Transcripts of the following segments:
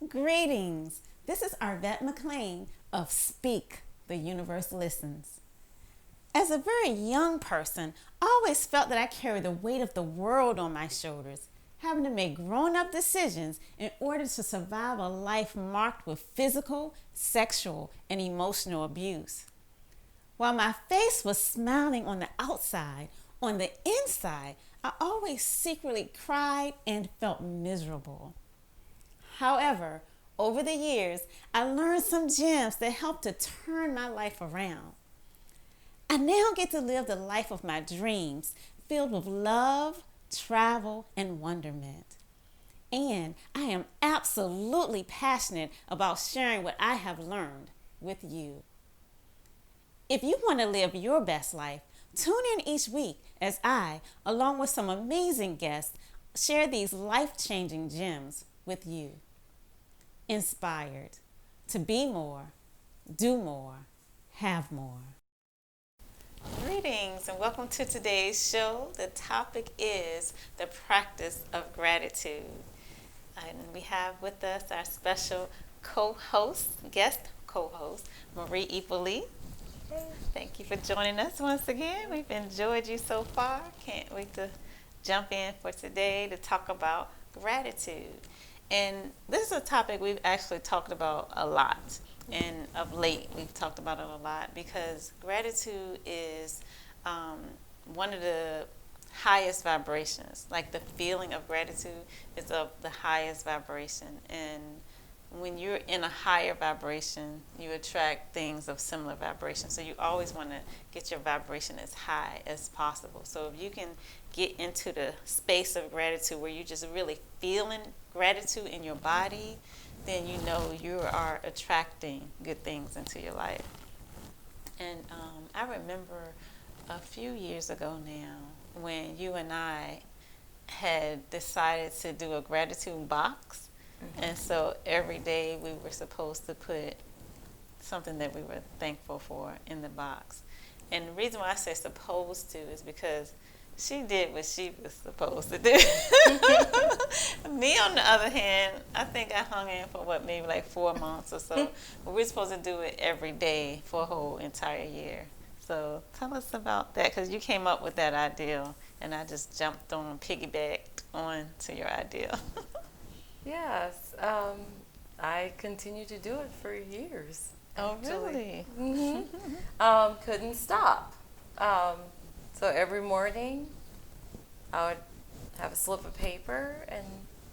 Greetings. This is Arvette McLean of Speak, The Universe Listens. As a very young person, I always felt that I carried the weight of the world on my shoulders, having to make grown-up decisions in order to survive a life marked with physical, sexual, and emotional abuse. While my face was smiling on the outside, on the inside, I always secretly cried and felt miserable. However, over the years, I learned some gems that helped to turn my life around. I now get to live the life of my dreams, filled with love, travel, and wonderment. And I am absolutely passionate about sharing what I have learned with you. If you want to live your best life, tune in each week as I, along with some amazing guests, share these life-changing gems with you. Inspired to be more, do more, have more. Greetings and welcome to today's show. The topic is the practice of gratitude. And we have with us our special guest co-host, Marie Epoli. Thank you for joining us once again. We've enjoyed you so far. Can't wait to jump in for today to talk about gratitude. And this is a topic we've actually talked about a lot. And of late, we've talked about it a lot because gratitude is one of the highest vibrations. Like the feeling of gratitude is of the highest vibration. And when you're in a higher vibration, you attract things of similar vibration. So you always want to get your vibration as high as possible. So if you can get into the space of gratitude where you're just really feeling gratitude in your body, then you know you are attracting good things into your life. And I remember a few years ago now when you and I had decided to do a gratitude box. Mm-hmm. And so every day we were supposed to put something that we were thankful for in the box. And the reason why I say supposed to is because she did what she was supposed to do. Me, on the other hand, I think I hung in for maybe like 4 months or so. But we're supposed to do it every day for a whole entire year. So tell us about that, because you came up with that idea, and I just jumped on, piggybacked on to your idea. Yes, I continued to do it for years. Actually. Oh, really? Mm-hmm. Couldn't stop. So every morning, I would have a slip of paper, and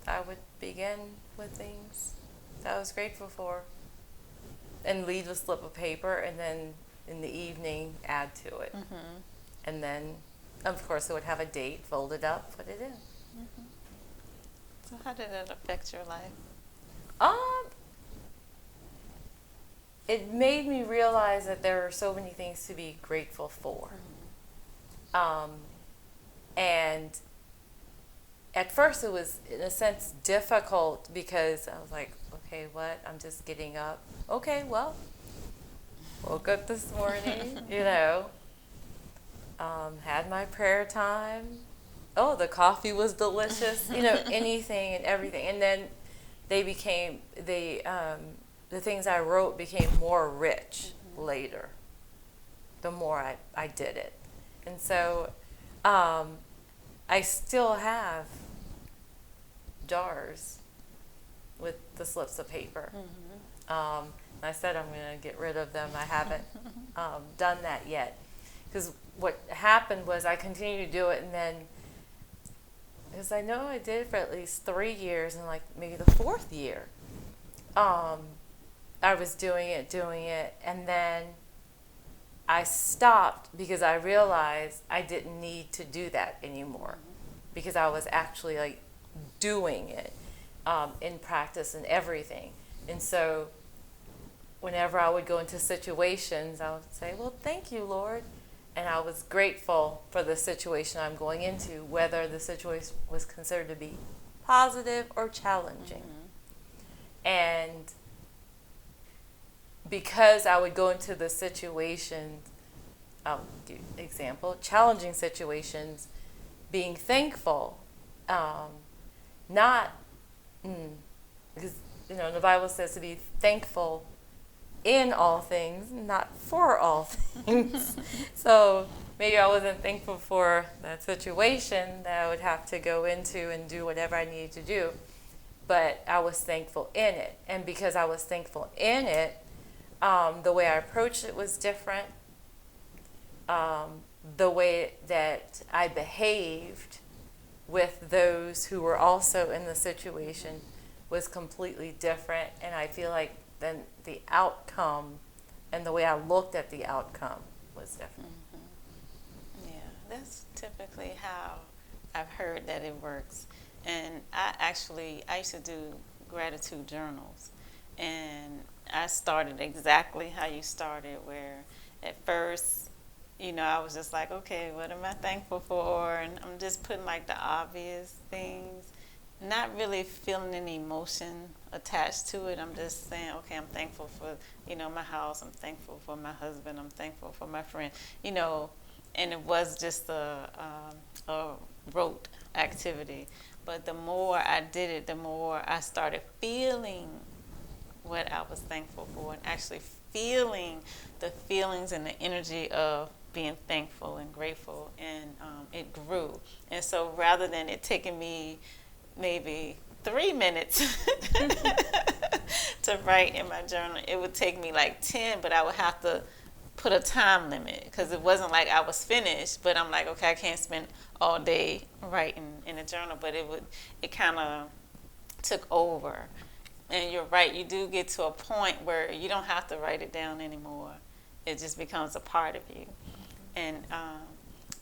I would begin with things that I was grateful for, and leave a slip of paper, and then in the evening, add to it. Mm-hmm. And then, of course, it would have a date, fold it up, put it in. Mm-hmm. So how did it affect your life? It made me realize that there are so many things to be grateful for. Mm-hmm. And at first it was, in a sense, difficult because I was like, okay, what? I'm just getting up. Okay, well, woke up this morning, had my prayer time. Oh, the coffee was delicious, anything and everything. And then they became, the things I wrote became more rich later, the more I did it. And so I still have jars with the slips of paper. Mm-hmm. I said I'm going to get rid of them. I haven't done that yet. Because what happened was I continued to do it, and then because I know I did it for at least 3 years, and like maybe the 4th year, I was doing it, and then I stopped because I realized I didn't need to do that anymore, because I was actually like doing it in practice and everything. And so whenever I would go into situations, I would say, well, thank you, Lord. And I was grateful for the situation I'm going into, whether the situation was considered to be positive or challenging. Mm-hmm. And because I would go into the situation, I'll give an example, challenging situations, being thankful, not, because the Bible says to be thankful in all things, not for all things. So maybe I wasn't thankful for that situation that I would have to go into and do whatever I needed to do, but I was thankful in it. And because I was thankful in it, the way I approached it was different. The way that I behaved with those who were also in the situation was completely different. And I feel like then the outcome and the way I looked at the outcome was different. Mm-hmm. Yeah, that's typically how I've heard that it works. And I used to do gratitude journals. And I started exactly how you started, where at first, I was just like, okay, what am I thankful for? And I'm just putting like the obvious things, not really feeling any emotion attached to it. I'm just saying, okay, I'm thankful for, my house. I'm thankful for my husband. I'm thankful for my friend, and it was just a rote activity. But the more I did it, the more I started feeling what I was thankful for, and actually feeling the feelings and the energy of being thankful and grateful, and it grew. And so rather than it taking me maybe 3 minutes to write in my journal, it would take me like 10, but I would have to put a time limit because it wasn't like I was finished, but I'm like, okay, I can't spend all day writing in a journal, but it kind of took over. And you're right, you do get to a point where you don't have to write it down anymore. It just becomes a part of you. And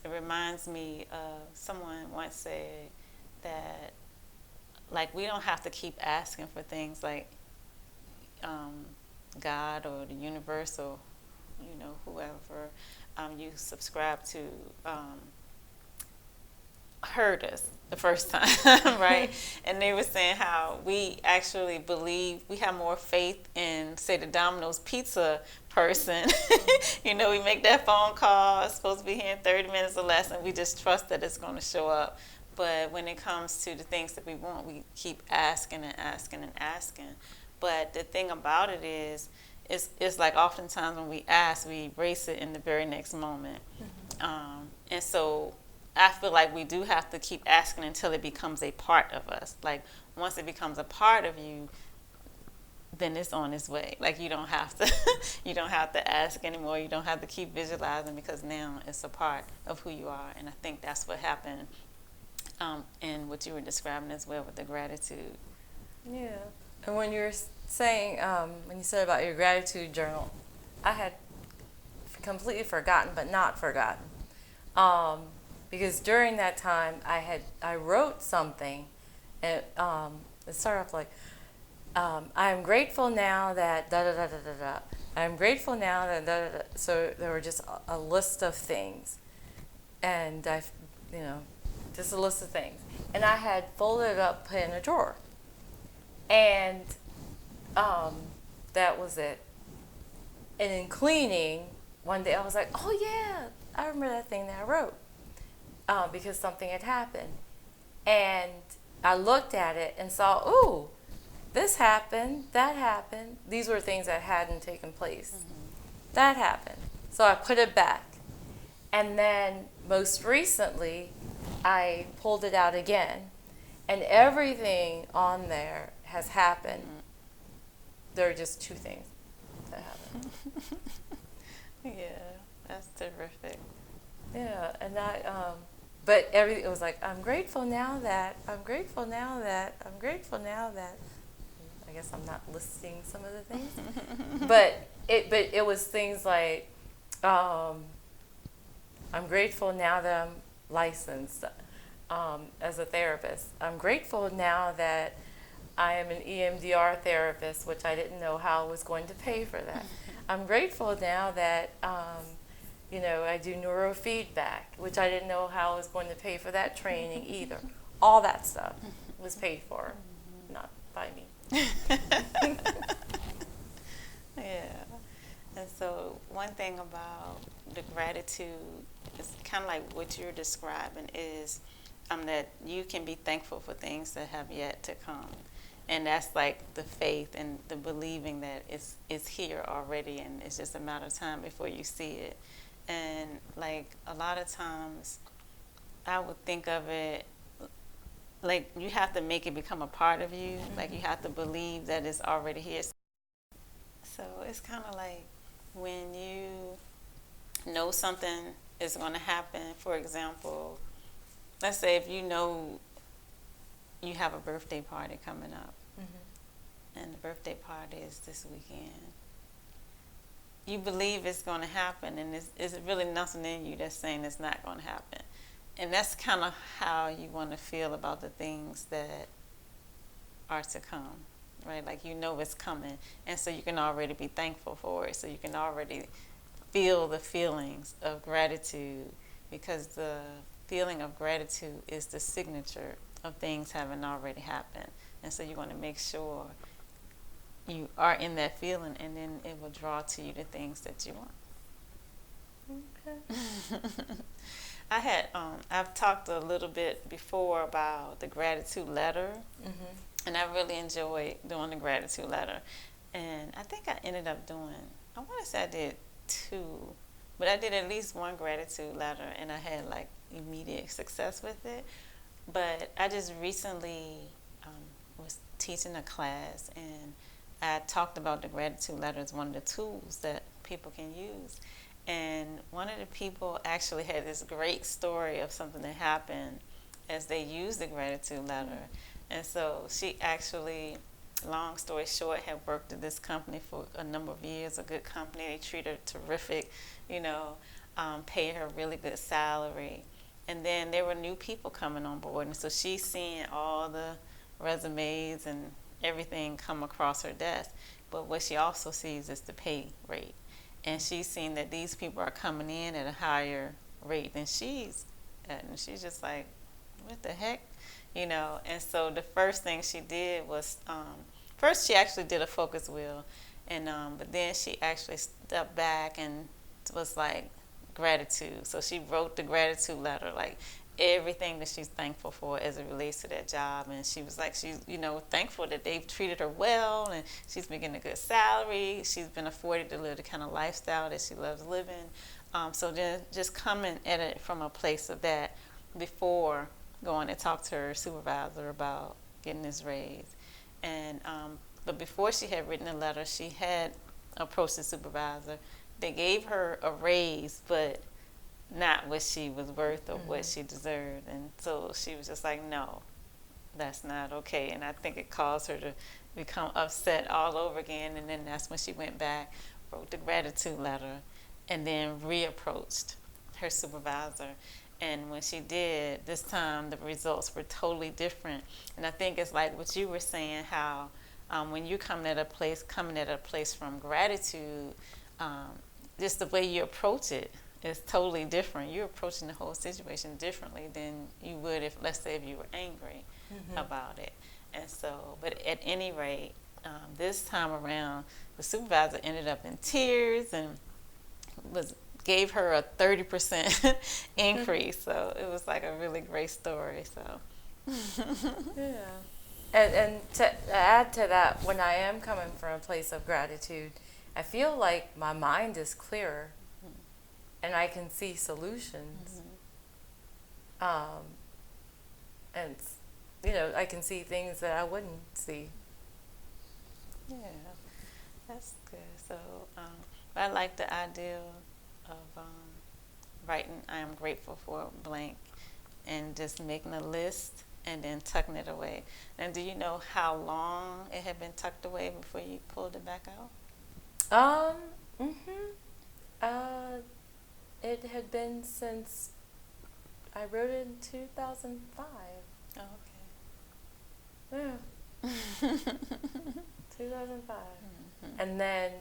it reminds me of someone once said that, like, we don't have to keep asking for things like God or the universe or, whoever you subscribe to heard us the first time, right? And they were saying how we actually believe we have more faith in, say, the Domino's pizza person. We make that phone call, it's supposed to be here in 30 minutes or less, and we just trust that it's going to show up. But when it comes to the things that we want, we keep asking and asking and asking. But the thing about it is, it's like oftentimes when we ask, we erase it in the very next moment. And so I feel like we do have to keep asking until it becomes a part of us. Like, once it becomes a part of you, then it's on its way. Like, you don't have to you don't have to ask anymore. You don't have to keep visualizing, because now it's a part of who you are. And I think that's what happened in what you were describing as well with the gratitude. Yeah. And when you were saying, when you said about your gratitude journal, I had completely forgotten, but not forgotten. Because during that time, I wrote something, and it started off like, I'm grateful now that da da da da da da. I'm grateful now that da da da. So there were just a list of things, and just a list of things. And I had folded it up, put it in a drawer, and that was it. And in cleaning, one day I was like, oh yeah, I remember that thing that I wrote. Because something had happened. And I looked at it and saw, ooh, this happened, that happened. These were things that hadn't taken place. Mm-hmm. That happened. So I put it back. And then most recently, I pulled it out again. And everything on there has happened. Mm-hmm. There are just two things that happened. Yeah, that's terrific. Yeah, and but everything, it was like, I'm grateful now that, I'm grateful now that, I'm grateful now that. I guess I'm not listing some of the things. but it was things like, I'm grateful now that I'm licensed as a therapist. I'm grateful now that I am an EMDR therapist, which I didn't know how I was going to pay for that. I'm grateful now that I do neurofeedback, which I didn't know how I was going to pay for that training either. All that stuff was paid for, not by me. Yeah. And so one thing about the gratitude is kind of like what you're describing is that you can be thankful for things that have yet to come. And that's like the faith and the believing that it's here already, and it's just a matter of time before you see it. And like a lot of times, I would think of it like you have to make it become a part of you. Like you have to believe that it's already here. So it's kind of like when you know something is going to happen. For example, let's say if you know you have a birthday party coming up, and the birthday party is this weekend. You believe it's going to happen, and it's really nothing in you that's saying it's not going to happen. And that's kind of how you want to feel about the things that are to come, right? Like you know it's coming, and so you can already be thankful for it. So you can already feel the feelings of gratitude, because the feeling of gratitude is the signature of things having already happened. And so you want to make sure you are in that feeling, and then it will draw to you the things that you want. Okay. I've talked a little bit before about the gratitude letter, and I really enjoyed doing the gratitude letter. And I think I ended up doing, I want to say I did 2, but I did at least 1 gratitude letter, and I had like immediate success with it. But I just recently was teaching a class, and I talked about the gratitude letter as one of the tools that people can use. And one of the people actually had this great story of something that happened as they used the gratitude letter. And so she actually, long story short, had worked at this company for a number of years, a good company. They treat her terrific, pay her a really good salary. And then there were new people coming on board. And so she's seeing all the resumes and everything come across her desk. But what she also sees is the pay rate. And she's seeing that these people are coming in at a higher rate than she's at. And she's just like, what the heck? And so the first thing she did was, first she actually did a focus wheel. And but then she actually stepped back and was like, gratitude. So she wrote the gratitude letter, like everything that she's thankful for as it relates to that job. And she was like, she's thankful that they've treated her well, and she's been getting a good salary. She's been afforded to live the kind of lifestyle that she loves living. So then just coming at it from a place of that before going to talk to her supervisor about getting this raise. And but before she had written the letter, she had approached the supervisor. They gave her a raise, but not what she was worth or what she deserved. And so she was just like, no, that's not okay. And I think it caused her to become upset all over again. And then that's when she went back, wrote the gratitude letter, and then reapproached her supervisor. And when she did, this time the results were totally different. And I think it's like what you were saying, how when you're coming at a place from gratitude, just the way you approach it is totally different. You're approaching the whole situation differently than you would if, let's say, if you were angry about it. And so, but at any rate, this time around, the supervisor ended up in tears and gave her a 30% increase. So it was like a really great story. So yeah. And to add to that, when I am coming from a place of gratitude, I feel like my mind is clearer, and I can see solutions. And I can see things that I wouldn't see. Yeah, that's good. So I like the idea of writing "I am grateful for blank" and just making a list and then tucking it away. And do you know how long it had been tucked away before you pulled it back out? It had been since I wrote it in 2005. Oh, okay. Yeah. 2005. And then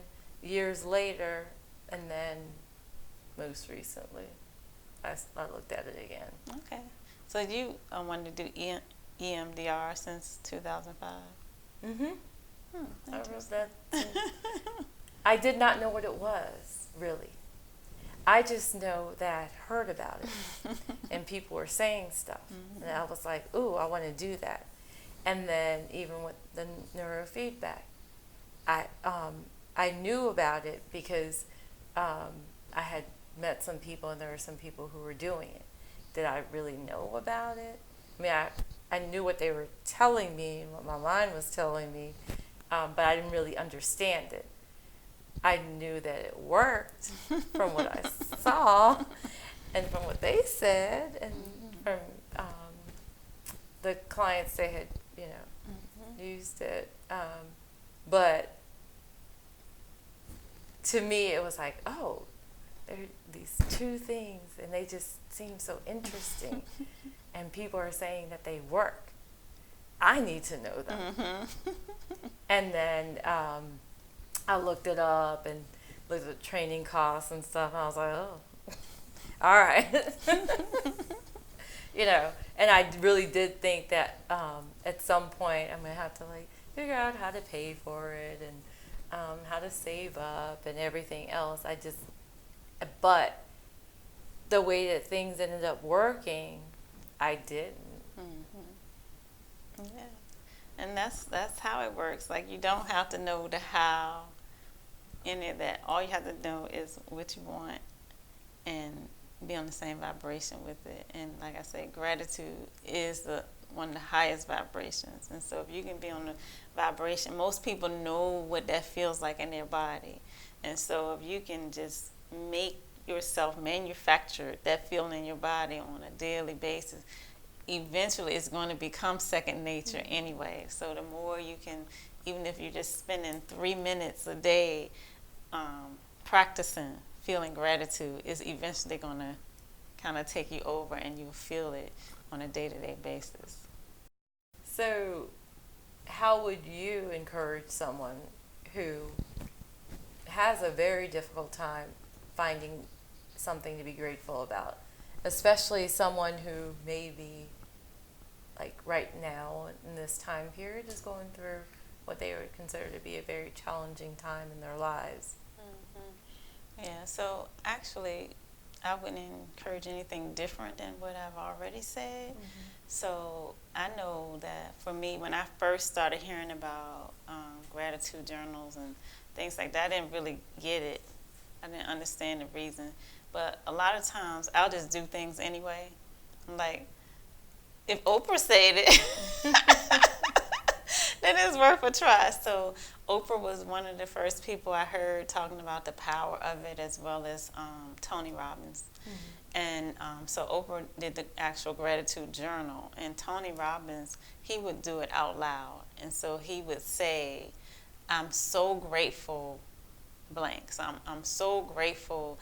years later, and then most recently, I looked at it again. Okay. So you wanted to do EMDR since 2005? I wrote that too. I did not know what it was, really. I just know that I'd heard about it, and people were saying stuff, and I was like, ooh, I want to do that. And then even with the neurofeedback, I I knew about it because I had met some people, and there were some people who were doing it. Did I really know about it? I mean, I knew what they were telling me and what my mind was telling me, but I didn't really understand it. I knew that it worked from what I saw and from what they said and from the clients they had, used it. But to me, it was like, oh, there are these two things, and they just seem so interesting. And people are saying that they work. I need to know them. And then I looked it up and looked at training costs and stuff, and I was like, oh, all right. And I really did think that at some point I'm going to have to figure out how to pay for it and how to save up and everything else. But the way that things ended up working, I didn't. Yeah. And that's how it works. Like, you don't have to know the how, any of that. All you have to know is what you want and be on the same vibration with it. And like I said, gratitude is one of the highest vibrations. And so if you can be on the vibration, most people know what that feels like in their body. And so if you can just make yourself manufacture that feeling in your body on a daily basis, eventually it's going to become second nature anyway. So the more you can, even if you're just spending 3 minutes a day practicing feeling gratitude, is eventually going to kind of take you over, and you'll feel it on a day-to-day basis. So how would you encourage someone who has a very difficult time finding something to be grateful about, especially someone who maybe, like right now in this time period, is going through what they would consider to be a very challenging time in their lives? Yeah, so actually, I wouldn't encourage anything different than what I've already said. So I know that for me, when I first started hearing about gratitude journals and things like that, I didn't really get it. I didn't understand the reason. But a lot of times, I'll just do things anyway. Like, if Oprah said it, then it's worth a try. So Oprah was one of the first people I heard talking about the power of it, as well as Tony Robbins. And so Oprah did the actual gratitude journal, and Tony Robbins, he would do it out loud. And so he would say, I'm so grateful blank. So I'm so grateful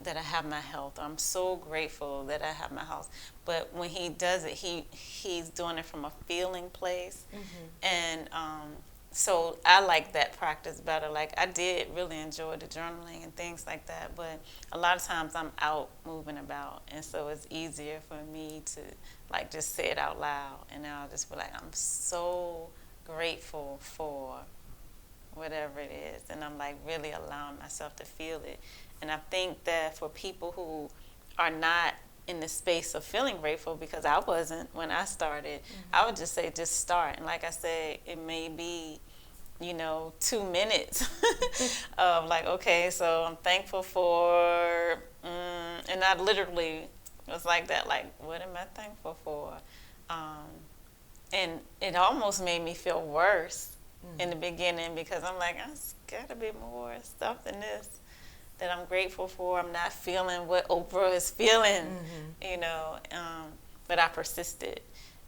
that I have my health. I'm so grateful that I have my house. But when he does it, he's doing it from a feeling place. And so I like that practice better. Like, I did really enjoy the journaling and things like that, but a lot of times I'm out moving about, and so it's easier for me to just say it out loud, and I'll just be like, I'm so grateful for whatever it is, and I'm really allowing myself to feel it. And I think that for people who are not in the space of feeling grateful, because I wasn't when I started, I would just say just start. And like I said, it may be 2 minutes of okay, so I'm thankful for and I literally was like that, what am I thankful for? And it almost made me feel worse in the beginning, because I'm like, there's got to be more stuff than this that I'm grateful for. I'm not feeling what Oprah is feeling, but I persisted.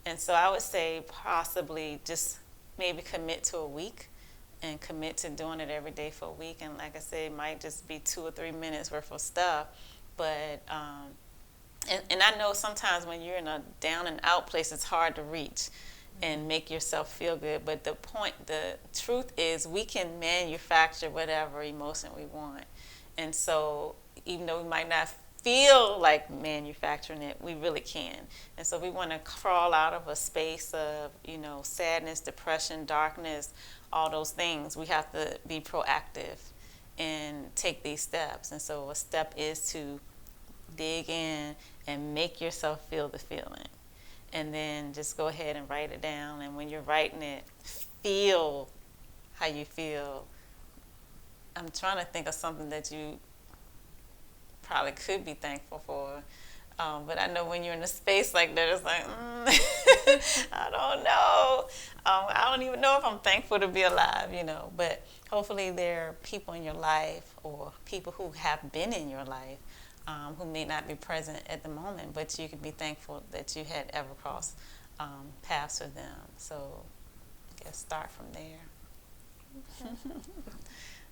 And so I would say possibly just maybe commit to a week and commit to doing it every day for a week. And like I said, it might just be 2 or 3 minutes worth of stuff. But, and I know sometimes when you're in a down and out place, it's hard to reach and make yourself feel good. But the truth is, we can manufacture whatever emotion we want. And so even though we might not feel like manufacturing it, we really can. And so we want to crawl out of a space of, sadness, depression, darkness, all those things. We have to be proactive and take these steps. And so a step is to dig in and make yourself feel the feeling. and then just go ahead and write it down. And when you're writing it, feel how you feel. I'm trying to think of something that you probably could be thankful for. But I know when you're in a space like that, it's like, I don't know. I don't even know if I'm thankful to be alive, you know. But hopefully there are people in your life or people who have been in your life who may not be present at the moment, but you can be thankful that you had ever crossed paths with them. So I guess start from there.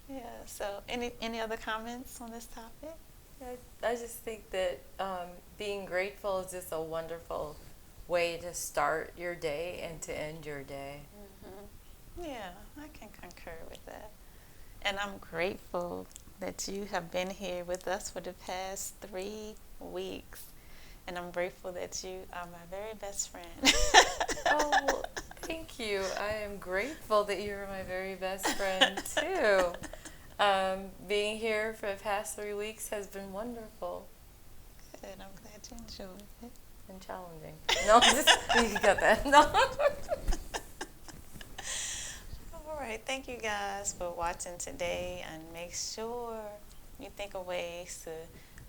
Yeah, so any other comments on this topic? I just think that being grateful is just a wonderful way to start your day and to end your day. Yeah, I can concur with that. And I'm grateful that you have been here with us for the past 3 weeks. And I'm grateful that you are my very best friend. Oh, well, thank you. I am grateful that you're my very best friend, too. Being here for the past 3 weeks has been wonderful. Good, I'm glad you enjoyed it. And challenging. No, just, you got that. No. All right, thank you guys for watching today, and make sure you think of ways to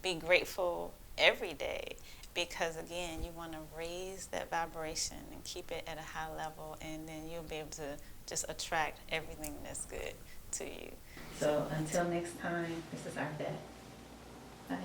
be grateful every day, because again, you want to raise that vibration and keep it at a high level, and then you'll be able to just attract everything that's good to you. So until next time, this is our bet. Bye.